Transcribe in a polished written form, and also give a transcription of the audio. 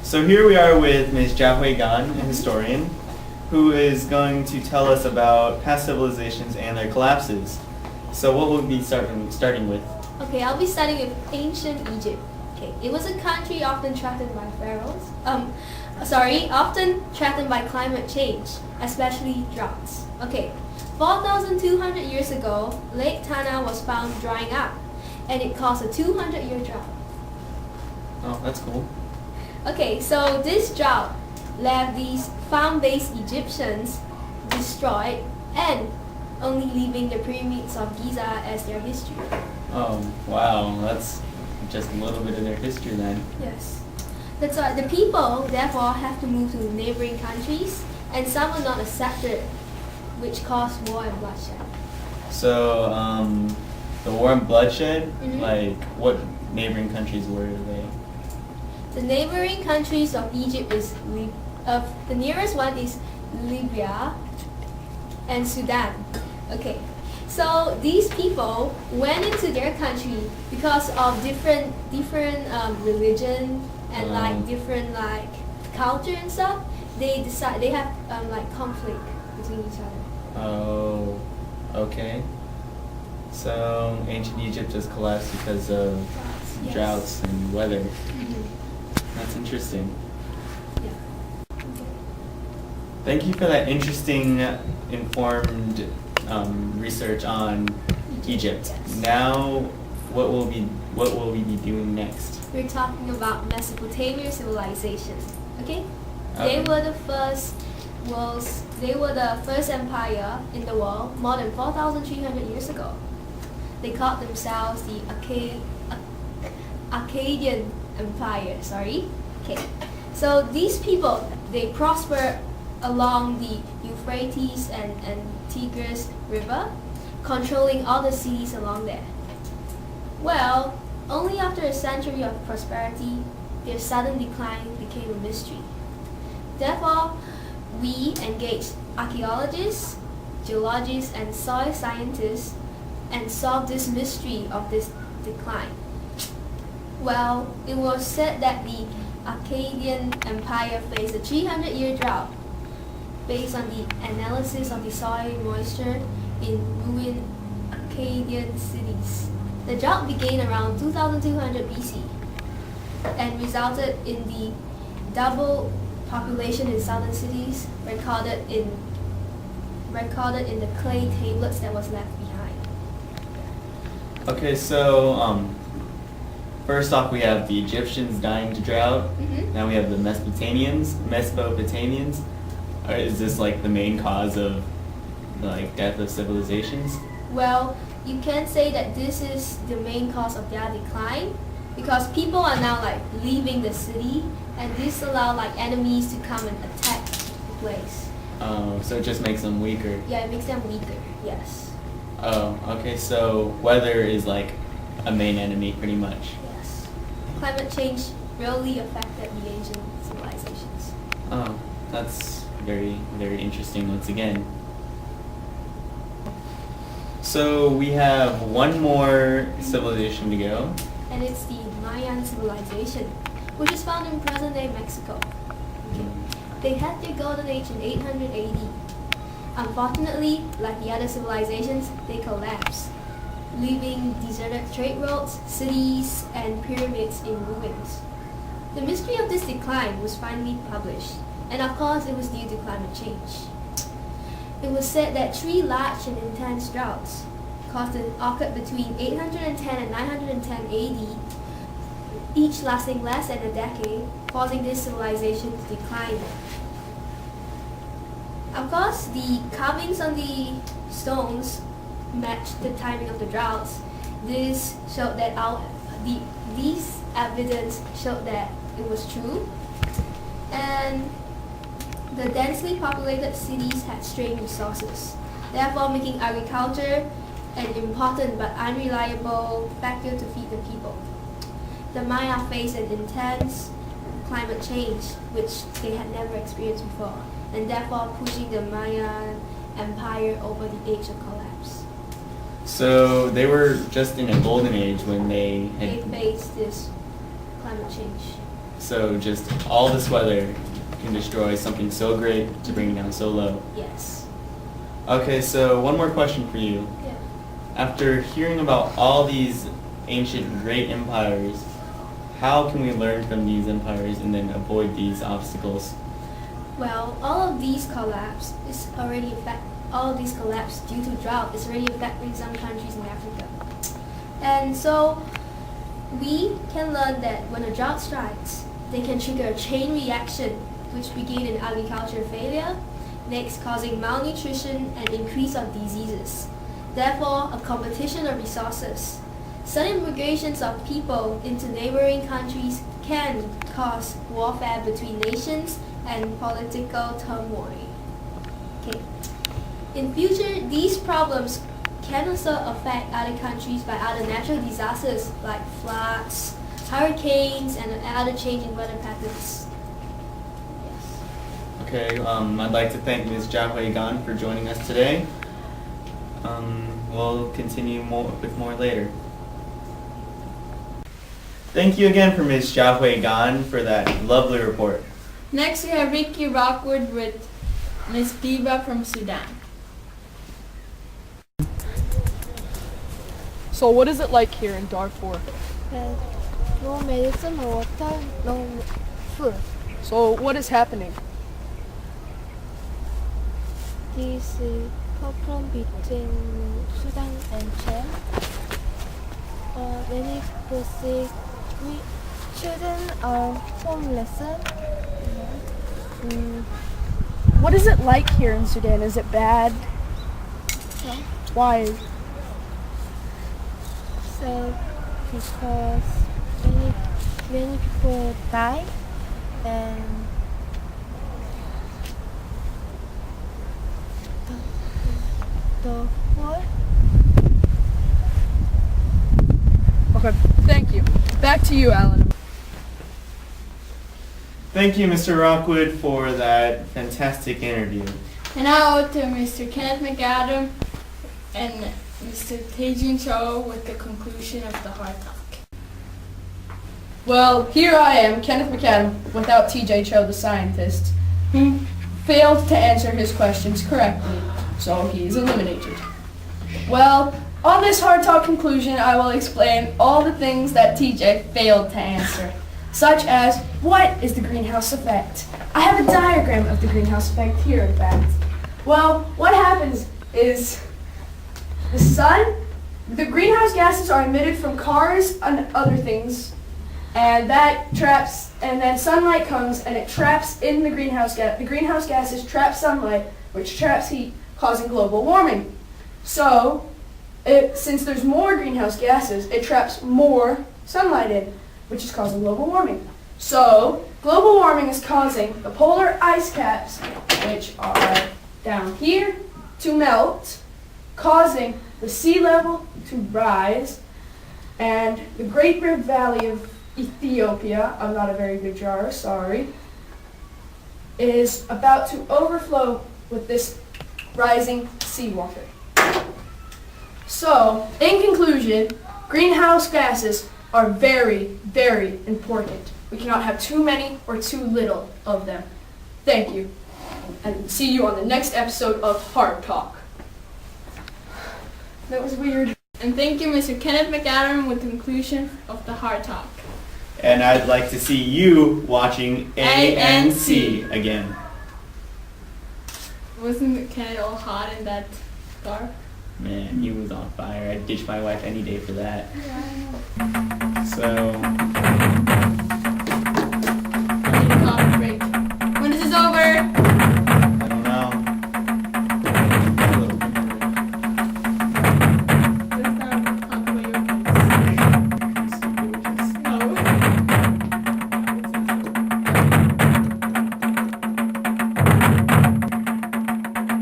So here we are with Ms. Jiahui Gan, a historian, who is going to tell us about past civilizations and their collapses. So what will we be starting with? Okay, I'll be starting with ancient Egypt. Okay, it was a country often threatened by pharaohs. Often threatened by climate change, especially droughts. Okay, 4,200 years ago, Lake Tana was found drying up, and it caused a 200-year drought. Oh, that's cool. Okay, so this drought left these farm-based Egyptians destroyed and only leaving the pyramids of Giza as their history. Oh, wow, that's just a little bit of their history then. Yes. That's why the people therefore have to move to neighboring countries, and some were not accepted, which caused war and bloodshed. So, the war and bloodshed, Mhm. like what neighboring countries were they? The neighboring countries of Egypt is the nearest one is Libya and Sudan. Okay, so these people went into their country because of different religion and different culture and stuff. They have conflict between each other. Oh, okay. So ancient Egypt just collapsed because of Yes. droughts and weather. Mhm. That's interesting. Yeah. Okay. Thank you for that interesting, informed research on Egypt. Yes. Now, what will we be doing next? We're talking about Mesopotamian civilization. Okay? Okay. They were the first empire in the world more than 4,300 years ago. They called themselves the Akkadian Empire. Okay. So these people, they prospered along the Euphrates and Tigris River, controlling all the cities along there. Well, only after a century of prosperity, their sudden decline became a mystery. Therefore, we engaged archaeologists, geologists, and soil scientists and solved this mystery of this decline. Well, it was said that the Akkadian Empire faced a 300-year drought based on the analysis of the soil moisture in ruined Akkadian cities. The drought began around 2200 BC and resulted in the double population in southern cities recorded in the clay tablets that was left behind. Okay, so first off we have the Egyptians dying to drought. Mhm. Now we have the Mesopotamians. Is this like the main cause of death of civilizations? Well, you can say that this is the main cause of their decline because people are now leaving the city, and this allow enemies to come and attack the place. Oh, so it just makes them weaker. Yeah, it makes them weaker. Yes. Oh, okay, so weather is like a main enemy pretty much. Yes. Climate change really affected the ancient civilizations. Oh, that's very, very interesting once again. So we have one more civilization to go. And it's the Mayan civilization, which is found in present-day Mexico. They had their golden age in 800 AD. Unfortunately, like the other civilizations, they collapsed, leaving deserted trade routes, cities, and pyramids in ruins. The mystery of this decline was finally published, and of course it was due to climate change. It was said that 3 large and intense droughts occurred between 810 and 910 AD, each lasting less than a decade, causing this civilization to decline. Of course, the carvings on the stones matched the timing of the droughts. This showed that these evidence showed that it was true, and the densely populated cities had strained resources, therefore making agriculture an important but unreliable factor to feed the people. The Maya faced an intense climate change which they had never experienced before, and therefore pushing the Mayan Empire over the edge of collapse. So they were just in a golden age when they They faced this climate change. So just all this weather can destroy something so great to bring it down so low. Yes. Okay, so one more question for you. Yeah. After hearing about all these ancient great empires, how can we learn from these empires and then avoid these obstacles? Well, all of these collapse due to drought is already affecting some countries in Africa. And so we can learn that when a drought strikes, they can trigger a chain reaction which begin in agriculture failure, next causing malnutrition and increase of diseases. Therefore, a competition of resources. Sudden migrations of people into neighboring countries can cause warfare between nations and political turmoil. Okay. In future, these problems can also affect other countries by other natural disasters like floods, hurricanes, and other changing weather patterns. Yes. Okay, I'd like to thank Ms. Jiahui Gan for joining us today. We'll continue with more later. Thank you again for Ms. Jiahui Gan for that lovely report. Next, we have Ricky Rockwood with Ms. Biba from Sudan. So what is it like here in Darfur? No medicine, no water, no food. So what is happening? This problem between Sudan and Chad. Many people sick. Children are homeless. What is it like here in Sudan? Is it bad? Yeah. Why? So because many people die and the war. Okay, thank you. Back to you, Alan. Thank you, Mr. Rockwood, for that fantastic interview. And now to Mr. Kenneth McAdam and Mr. Taejin Cho with the conclusion of the Hard Talk. Well, here I am, Kenneth McAdam, without TJ Cho, the scientist, who failed to answer his questions correctly, so he is eliminated. Well, on this Hard Talk conclusion, I will explain all the things that TJ failed to answer, such as, what is the greenhouse effect? I have a diagram of the greenhouse effect here, in fact. Well, what happens is the sun, the greenhouse gases are emitted from cars and other things, and that traps, and then sunlight comes and it traps in the greenhouse gas. The greenhouse gases trap sunlight, which traps heat, causing global warming. So, since there's more greenhouse gases, it traps more sunlight in, which is causing global warming. So, global warming is causing the polar ice caps, which are down here, to melt, causing the sea level to rise, and the Great Rift Valley of Ethiopia, I'm not a very good drawer, sorry, is about to overflow with this rising seawater. So, in conclusion, greenhouse gases are very, very important. We cannot have too many or too little of them. Thank you, and see you on the next episode of Hard Talk. That was weird. And thank you, Mr. Kenneth McAdam, with the conclusion of the Hard Talk. And I'd like to see you watching ANC again. Wasn't Kenneth all hot in that dark? Man, he was on fire. I'd ditch my wife any day for that. Yeah, I know. So...